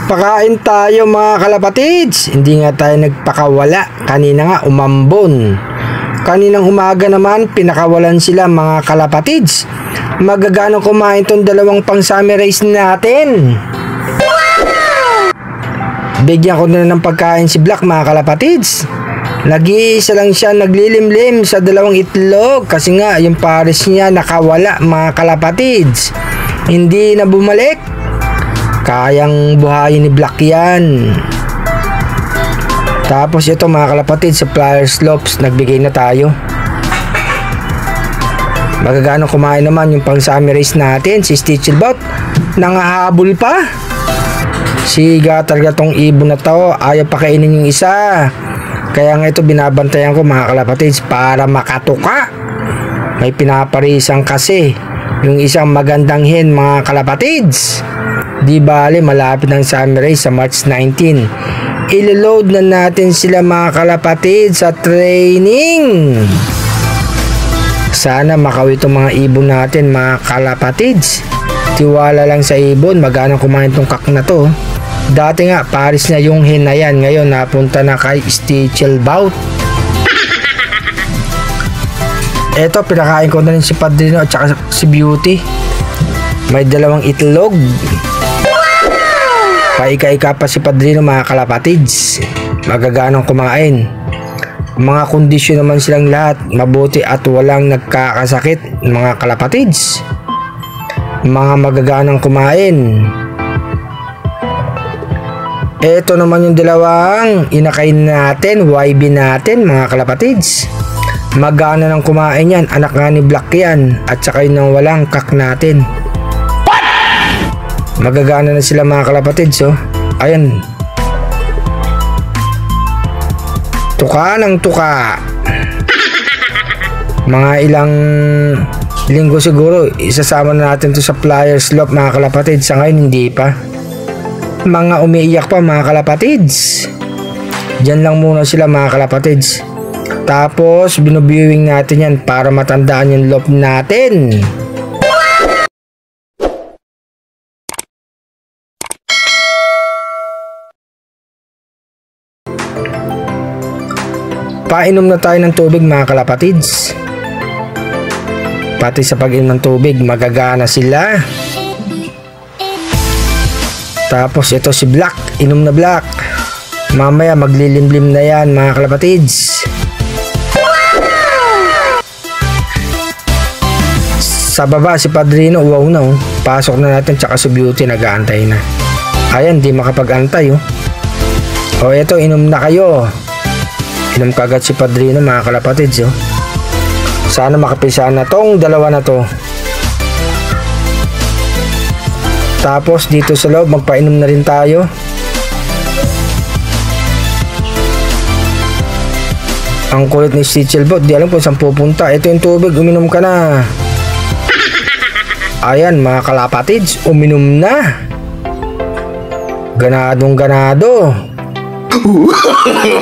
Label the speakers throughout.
Speaker 1: Pakain tayo mga kalapatids. Hindi nga tayo nagpakawala. Kanina nga umambon. Kaninang umaga naman pinakawalan sila mga kalapatids. Magagano kumain tong dalawang pang summer rice natin. Bigyan ko na ng pagkain si Black mga kalapatids. Nag-iisa lang siya naglilimlim sa dalawang itlog kasi nga yung pares niya nakawala mga kalapatids. Hindi na bumalik. Kayang buhayin ni Black yan. Tapos ito mga kalapatids, sa Flyers Lopes nagbigay na tayo. Magagano kumain naman yung pang summer race natin, si Stitchelbot. Nangahabol pa. Siga talaga tong ibon na to. Ayaw pa kainin yung isa. Kaya nga ito binabantayan ko mga kalapatids para makatuka. May pinaparisan kasi yung isang magandang hen mga kalapatids. Di bale malapit ng summer race sa March 19. Ilo-load na natin sila mga kalapatids sa training. Sana makawi itong mga ibon natin mga kalapatids. Tiwala lang sa ibon, magana kumain tong kak na to. Dati nga paris na yung hen na yan, ngayon napunta na kay Stitchelbot. Eto pinakain ko na rin si Padrino at saka si Beauty. May dalawang itlog. Paika-ika pa si Padrino mga kalapatids. Magaganong kumain. Mga kondisyon naman silang lahat. Mabuti at walang nagkakasakit mga kalapatids. Mga magaganong kumain. Ito naman yung dalawang inakain natin, YB natin mga kalapatids. Magana nang kumain yan. Anak nga ni Black yan. At saka yun ang walang kak natin. Magagana na sila mga kalapatids oh. Ayan. Tuka ng tuka. Mga ilang linggo siguro isasama na natin to sa Flyers Lope mga kalapatids. Sa ngayon hindi pa. Mga umiiyak pa mga kalapatids. Diyan lang muna sila mga kalapatids. Tapos binubiewing natin yan para matandaan yung lope natin. Painom na tayo ng tubig mga kalapatids. Pati sa pag-inom ng tubig magagana sila. Tapos ito si Black, inom na Black. Mamaya maglilimlim na yan mga kalapatids. Sa baba si Padrino, wow na oh. Pasok na natin tsaka si Beauty nag-aantay na. Ayan, di makapag-antay oh. O eto, inom na kayo. Inom kagad si Padrino mga kalapatids oh. Sana makapisa na tong dalawa na to. Tapos dito sa loob magpainom na rin tayo. Ang kulit ni Stitchelbot, di alam kung saan pupunta. Ito yung tubig, uminom ka na. Ayan mga kalapatids, uminom na. Ganadong ganado.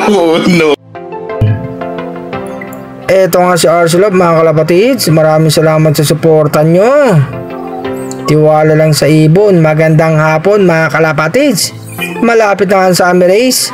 Speaker 1: Oh no. Eto nga si Arcelop mga kalapatids. Maraming salamat sa suporta nyo. Tiwala lang sa ibon. Magandang hapon mga kalapatids. Malapit na ang summer race.